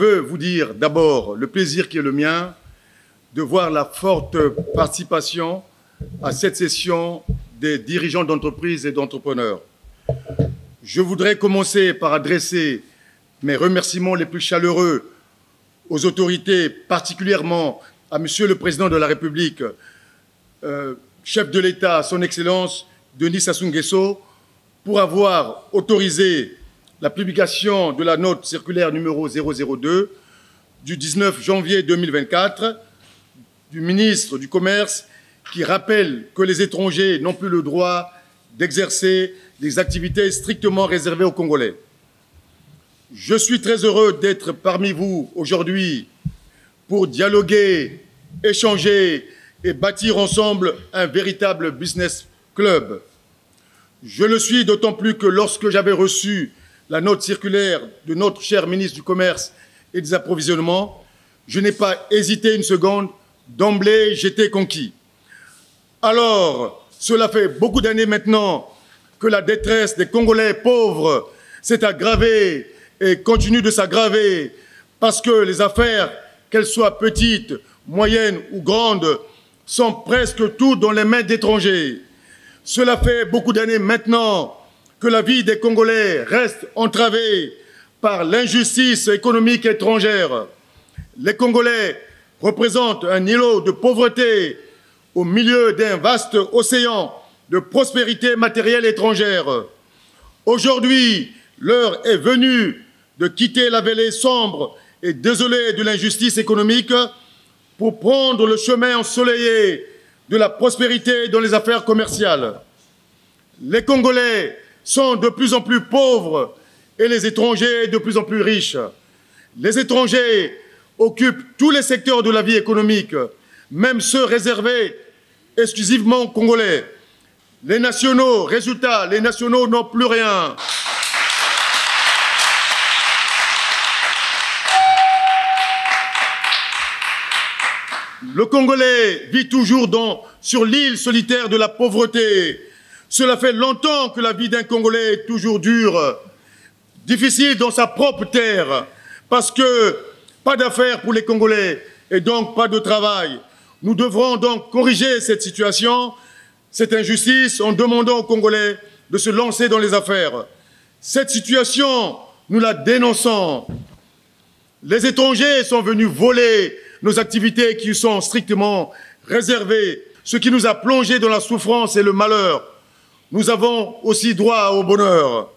veux vous dire d'abord le plaisir qui est le mien de voir la forte participation à cette session des dirigeants d'entreprises et d'entrepreneurs. Je voudrais commencer par adresser mes remerciements les plus chaleureux aux autorités, particulièrement à Monsieur le Président de la République, chef de l'État, Son Excellence Denis Sassou Nguesso, pour avoir autorisé la publication de la note circulaire numéro 002 du 19 janvier 2024 du ministre du Commerce qui rappelle que les étrangers n'ont plus le droit d'exercer des activités strictement réservées aux Congolais. Je suis très heureux d'être parmi vous aujourd'hui pour dialoguer, échanger et bâtir ensemble un véritable business club. Je le suis d'autant plus que lorsque j'avais reçu la note circulaire de notre cher ministre du Commerce et des Approvisionnements, je n'ai pas hésité une seconde. D'emblée, j'étais conquis. Alors, cela fait beaucoup d'années maintenant que la détresse des Congolais pauvres s'est aggravée et continue de s'aggraver parce que les affaires, qu'elles soient petites, moyennes ou grandes, sont presque toutes dans les mains d'étrangers. Cela fait beaucoup d'années maintenant que la vie des Congolais reste entravée par l'injustice économique étrangère. Les Congolais représentent un îlot de pauvreté au milieu d'un vaste océan de prospérité matérielle étrangère. Aujourd'hui, l'heure est venue de quitter la vallée sombre et désolée de l'injustice économique pour prendre le chemin ensoleillé de la prospérité dans les affaires commerciales. Les Congolais sont de plus en plus pauvres et les étrangers de plus en plus riches. Les étrangers occupent tous les secteurs de la vie économique, même ceux réservés exclusivement aux Congolais. Les nationaux, résultat, les nationaux n'ont plus rien. Le Congolais vit toujours sur l'île solitaire de la pauvreté. Cela fait longtemps que la vie d'un Congolais est toujours dure, difficile dans sa propre terre, parce que pas d'affaires pour les Congolais et donc pas de travail. Nous devrons donc corriger cette situation, cette injustice, en demandant aux Congolais de se lancer dans les affaires. Cette situation, nous la dénonçons. Les étrangers sont venus voler nos activités qui sont strictement réservées, ce qui nous a plongés dans la souffrance et le malheur. Nous avons aussi droit au bonheur.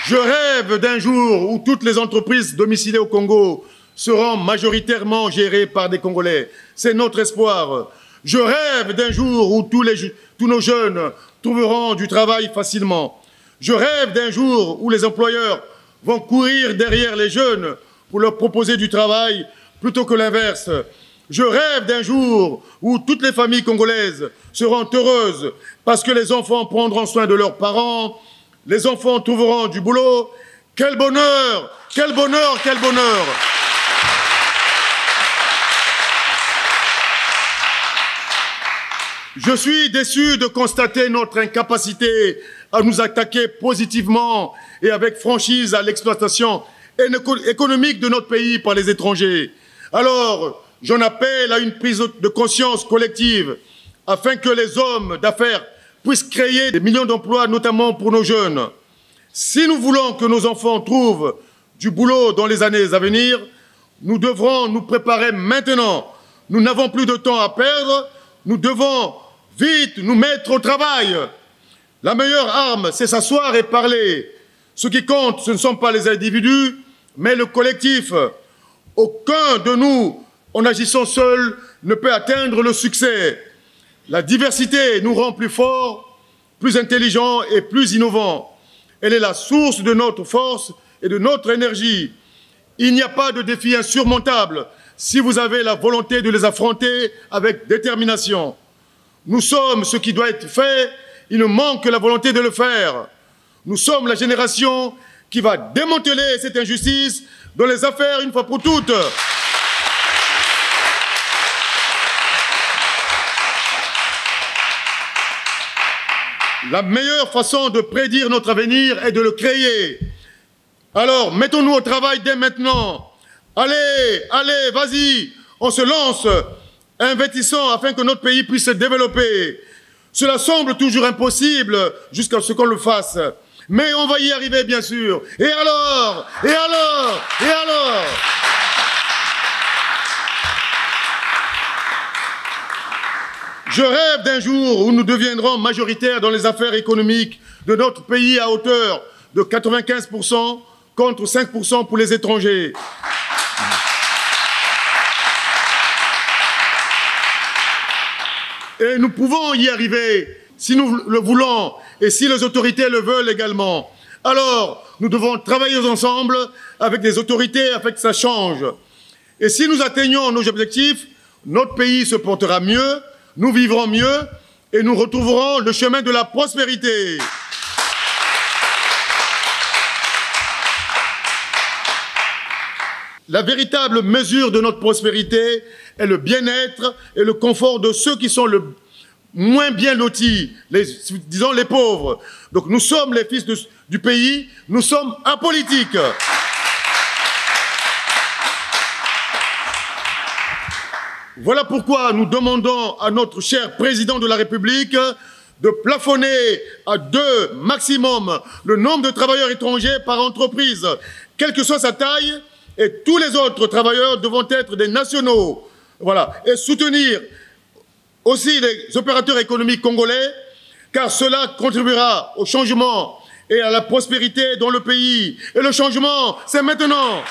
Je rêve d'un jour où toutes les entreprises domiciliées au Congo seront majoritairement gérées par des Congolais. C'est notre espoir. Je rêve d'un jour où tous nos jeunes trouveront du travail facilement. Je rêve d'un jour où les employeurs vont courir derrière les jeunes pour leur proposer du travail plutôt que l'inverse. Je rêve d'un jour où toutes les familles congolaises seront heureuses parce que les enfants prendront soin de leurs parents, les enfants trouveront du boulot. Quel bonheur! Quel bonheur! Quel bonheur! Je suis déçu de constater notre incapacité à nous attaquer positivement et avec franchise à l'exploitation économique de notre pays par les étrangers. Alors, j'en appelle à une prise de conscience collective afin que les hommes d'affaires puissent créer des millions d'emplois, notamment pour nos jeunes. Si nous voulons que nos enfants trouvent du boulot dans les années à venir, nous devrons nous préparer maintenant. Nous n'avons plus de temps à perdre. Nous devons vite nous mettre au travail. La meilleure arme, c'est s'asseoir et parler. Ce qui compte, ce ne sont pas les individus, mais le collectif. Aucun de nous, en agissant seul, ne peut atteindre le succès. La diversité nous rend plus forts, plus intelligents et plus innovants. Elle est la source de notre force et de notre énergie. Il n'y a pas de défi insurmontable si vous avez la volonté de les affronter avec détermination. Nous sommes ce qui doit être fait, il nous manque que la volonté de le faire. Nous sommes la génération qui va démanteler cette injustice dans les affaires une fois pour toutes. La meilleure façon de prédire notre avenir est de le créer. Alors, mettons-nous au travail dès maintenant. Allez, allez, vas-y, on se lance, investissons afin que notre pays puisse se développer. Cela semble toujours impossible jusqu'à ce qu'on le fasse. Mais on va y arriver, bien sûr. Et alors? Et alors? Et alors? Je rêve d'un jour où nous deviendrons majoritaires dans les affaires économiques de notre pays à hauteur de 95% contre 5% pour les étrangers. Et nous pouvons y arriver si nous le voulons et si les autorités le veulent également. Alors, nous devons travailler ensemble avec les autorités afin que ça change. Et si nous atteignons nos objectifs, notre pays se portera mieux, nous vivrons mieux et nous retrouverons le chemin de la prospérité. La véritable mesure de notre prospérité est le bien-être et le confort de ceux qui sont le moins bien lotis, disons les pauvres. Donc nous sommes les fils du pays, nous sommes apolitiques. Voilà pourquoi nous demandons à notre cher président de la République de plafonner à 2 maximum le nombre de travailleurs étrangers par entreprise, quelle que soit sa taille, et tous les autres travailleurs devront être des nationaux. Voilà. Et soutenir aussi les opérateurs économiques congolais, car cela contribuera au changement et à la prospérité dans le pays. Et le changement, c'est maintenant.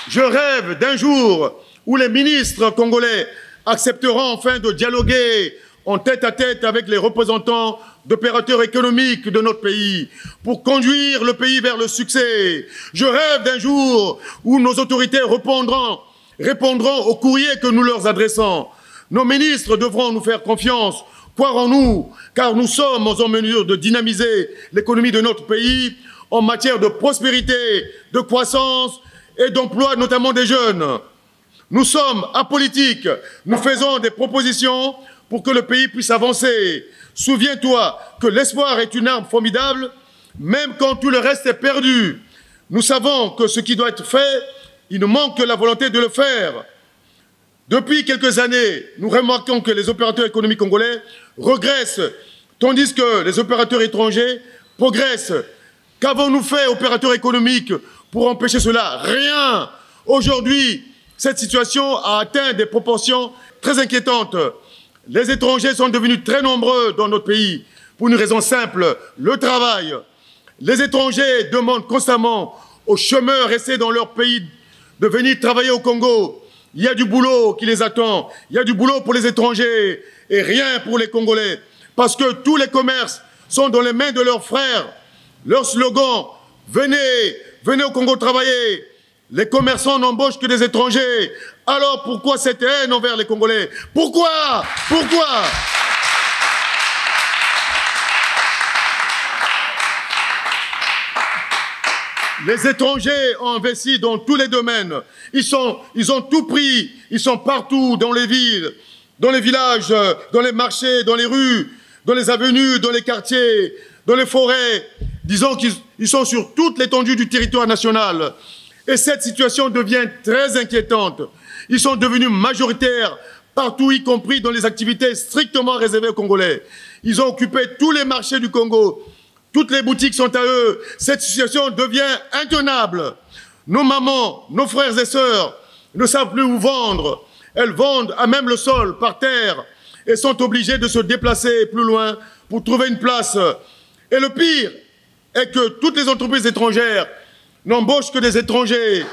Je rêve d'un jour où les ministres congolais accepteront enfin de dialoguer en tête-à-tête avec les représentants d'opérateurs économiques de notre pays pour conduire le pays vers le succès. Je rêve d'un jour où nos autorités répondront au courrier que nous leur adressons. Nos ministres devront nous faire confiance, croire en nous, car nous sommes en mesure de dynamiser l'économie de notre pays en matière de prospérité, de croissance et d'emploi, notamment des jeunes. Nous sommes apolitiques, nous faisons des propositions pour que le pays puisse avancer. Souviens-toi que l'espoir est une arme formidable, même quand tout le reste est perdu. Nous savons que ce qui doit être fait, il nous manque que la volonté de le faire. Depuis quelques années, nous remarquons que les opérateurs économiques congolais regressent, tandis que les opérateurs étrangers progressent. Qu'avons-nous fait, opérateurs économiques, pour empêcher cela? Rien. Aujourd'hui, cette situation a atteint des proportions très inquiétantes. Les étrangers sont devenus très nombreux dans notre pays pour une raison simple, le travail. Les étrangers demandent constamment aux chômeurs restés dans leur pays de venir travailler au Congo. Il y a du boulot qui les attend, il y a du boulot pour les étrangers et rien pour les Congolais. Parce que tous les commerces sont dans les mains de leurs frères. Leur slogan, venez, venez au Congo travailler. Les commerçants n'embauchent que des étrangers. Alors pourquoi cette haine envers les Congolais? Pourquoi? Pourquoi? Les étrangers ont investi dans tous les domaines. Ils ont tout pris. Ils sont partout dans les villes, dans les villages, dans les marchés, dans les rues, dans les avenues, dans les quartiers, dans les forêts. Disons qu'ils sont sur toute l'étendue du territoire national. Et cette situation devient très inquiétante. Ils sont devenus majoritaires partout, y compris dans les activités strictement réservées aux Congolais. Ils ont occupé tous les marchés du Congo. Toutes les boutiques sont à eux. Cette situation devient intenable. Nos mamans, nos frères et sœurs ne savent plus où vendre. Elles vendent à même le sol, par terre, et sont obligées de se déplacer plus loin pour trouver une place. Et le pire est que toutes les entreprises étrangères n'embauchent que des étrangers.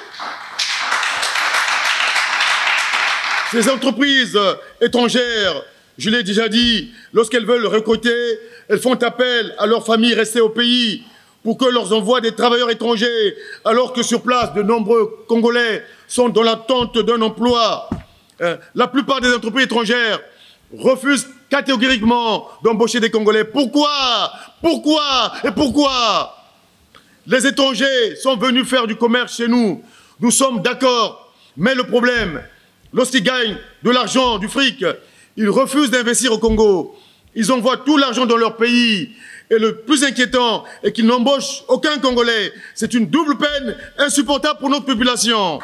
Ces entreprises étrangères, je l'ai déjà dit, lorsqu'elles veulent recruter, elles font appel à leurs familles restées au pays pour que leur envoient des travailleurs étrangers, alors que sur place, de nombreux Congolais sont dans l'attente d'un emploi. La plupart des entreprises étrangères refusent catégoriquement d'embaucher des Congolais. Pourquoi? Pourquoi? Et pourquoi? Les étrangers sont venus faire du commerce chez nous. Nous sommes d'accord. Mais le problème lorsqu'ils gagnent de l'argent, du fric, ils refusent d'investir au Congo. Ils envoient tout l'argent dans leur pays. Et le plus inquiétant est qu'ils n'embauchent aucun Congolais. C'est une double peine insupportable pour notre population.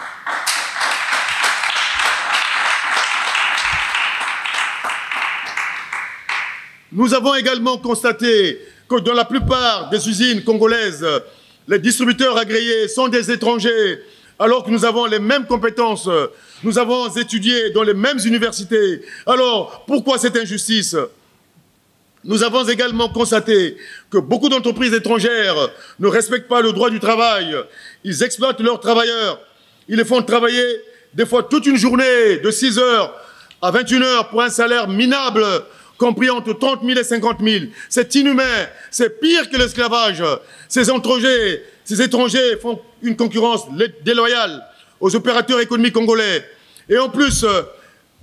Nous avons également constaté que dans la plupart des usines congolaises, les distributeurs agréés sont des étrangers, alors que nous avons les mêmes compétences. Nous avons étudié dans les mêmes universités. Alors, pourquoi cette injustice ? Nous avons également constaté que beaucoup d'entreprises étrangères ne respectent pas le droit du travail. Ils exploitent leurs travailleurs. Ils les font travailler des fois toute une journée, de 6 heures à 21 heures pour un salaire minable, compris entre 30 000 et 50 000. C'est inhumain, c'est pire que l'esclavage. Ces étrangers font une concurrence déloyale aux opérateurs économiques congolais. Et en plus,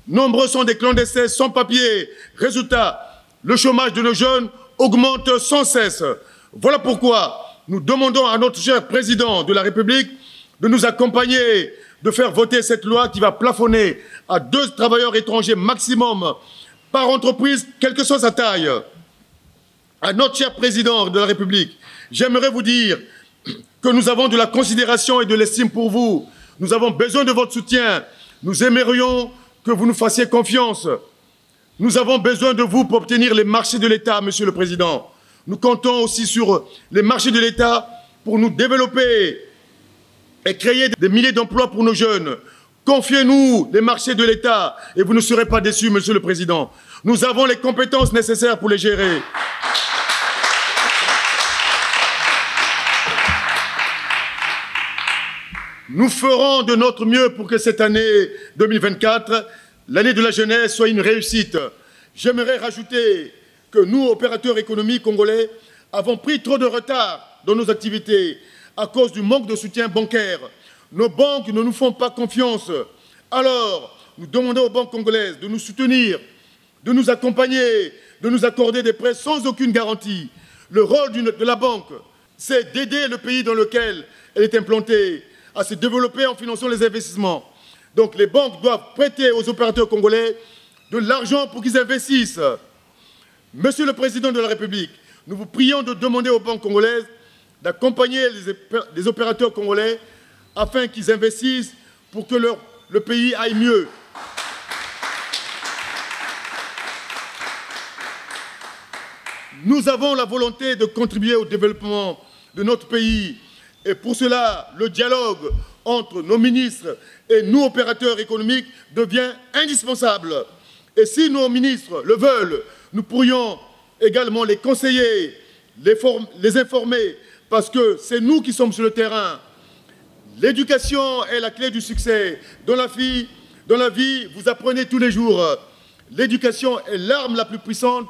nombreux sont des clandestins sans papier. Résultat, le chômage de nos jeunes augmente sans cesse. Voilà pourquoi nous demandons à notre cher président de la République de nous accompagner, de faire voter cette loi qui va plafonner à 2 travailleurs étrangers maximum par entreprise, quelle que soit sa taille. À notre cher président de la République, j'aimerais vous dire que nous avons de la considération et de l'estime pour vous. Nous avons besoin de votre soutien. Nous aimerions que vous nous fassiez confiance. Nous avons besoin de vous pour obtenir les marchés de l'État, Monsieur le Président. Nous comptons aussi sur les marchés de l'État pour nous développer et créer des milliers d'emplois pour nos jeunes. Confiez-nous les marchés de l'État et vous ne serez pas déçus, Monsieur le Président. Nous avons les compétences nécessaires pour les gérer. Nous ferons de notre mieux pour que cette année 2024, l'année de la jeunesse, soit une réussite. J'aimerais rajouter que nous, opérateurs économiques congolais, avons pris trop de retard dans nos activités à cause du manque de soutien bancaire. Nos banques ne nous font pas confiance. Alors, nous demandons aux banques congolaises de nous soutenir, de nous accompagner, de nous accorder des prêts sans aucune garantie. Le rôle de la banque, c'est d'aider le pays dans lequel elle est implantée à se développer en finançant les investissements. Donc les banques doivent prêter aux opérateurs congolais de l'argent pour qu'ils investissent. Monsieur le Président de la République, nous vous prions de demander aux banques congolaises d'accompagner les opérateurs congolais afin qu'ils investissent pour que le pays aille mieux. Nous avons la volonté de contribuer au développement de notre pays. Et pour cela, le dialogue entre nos ministres et nous, opérateurs économiques, devient indispensable. Et si nos ministres le veulent, nous pourrions également les conseiller, les informer, parce que c'est nous qui sommes sur le terrain. L'éducation est la clé du succès. Dans la vie, vous apprenez tous les jours. L'éducation est l'arme la plus puissante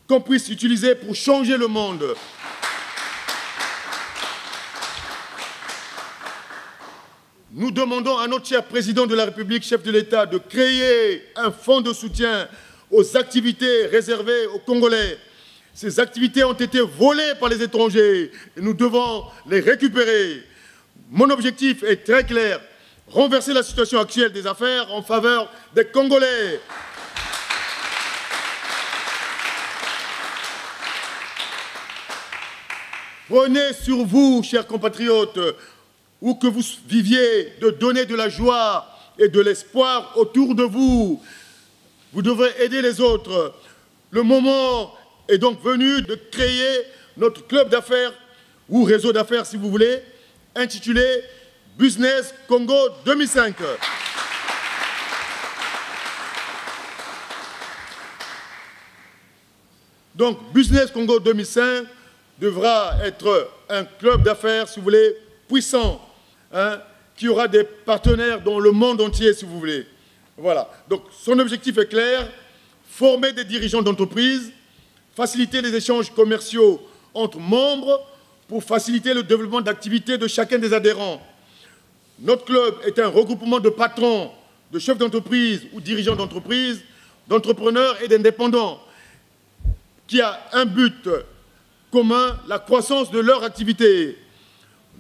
qu'on puisse utiliser pour changer le monde. Nous demandons à notre cher président de la République, chef de l'État, de créer un fonds de soutien aux activités réservées aux Congolais. Ces activités ont été volées par les étrangers et nous devons les récupérer. Mon objectif est très clair, renverser la situation actuelle des affaires en faveur des Congolais. Prenez sur vous, chers compatriotes, où que vous viviez, de donner de la joie et de l'espoir autour de vous. Vous devrez aider les autres. Le moment est donc venu de créer notre club d'affaires, ou réseau d'affaires si vous voulez, intitulé Business Congo 2005. Donc, Business Congo 2005 devra être un club d'affaires, si vous voulez, puissant, qui aura des partenaires dans le monde entier, si vous voulez. Voilà. Donc, son objectif est clair, former des dirigeants d'entreprise, faciliter les échanges commerciaux entre membres pour faciliter le développement d'activités de chacun des adhérents. Notre club est un regroupement de patrons, de chefs d'entreprise ou dirigeants d'entreprise, d'entrepreneurs et d'indépendants qui a un but commun, la croissance de leur activité.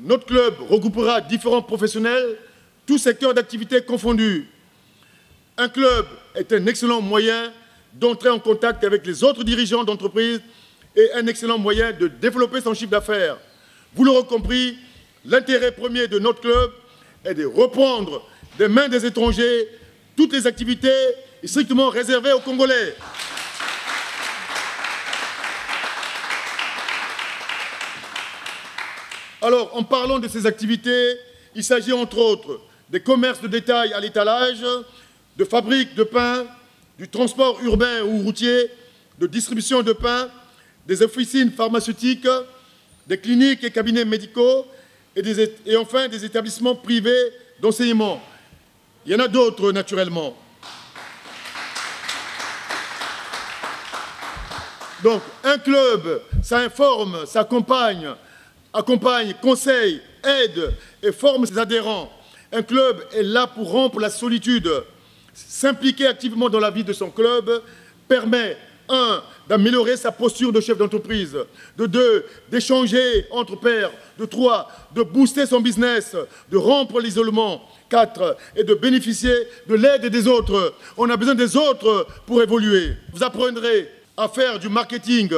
Notre club regroupera différents professionnels, tous secteurs d'activité confondus. Un club est un excellent moyen d'entrer en contact avec les autres dirigeants d'entreprise et un excellent moyen de développer son chiffre d'affaires. Vous l'aurez compris, l'intérêt premier de notre club est de reprendre des mains des étrangers toutes les activités strictement réservées aux Congolais. Alors, en parlant de ces activités, il s'agit entre autres des commerces de détail à l'étalage, de fabriques de pain, du transport urbain ou routier, de distribution de pain, des officines pharmaceutiques, des cliniques et cabinets médicaux et enfin des établissements privés d'enseignement. Il y en a d'autres, naturellement. Donc, un club, ça informe, ça accompagne, conseille, aide et forme ses adhérents. Un club est là pour rompre la solitude. S'impliquer activement dans la vie de son club permet, 1, d'améliorer sa posture de chef d'entreprise, de 2, d'échanger entre pairs, de 3, de booster son business, de rompre l'isolement, 4, et de bénéficier de l'aide des autres. On a besoin des autres pour évoluer. Vous apprendrez à faire du marketing,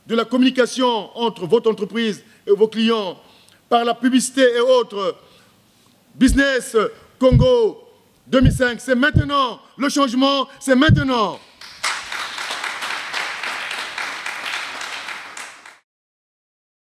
de la communication entre votre entreprise et vos clients, par la publicité et autres. Business Congo 2005, c'est maintenant. Le changement, c'est maintenant.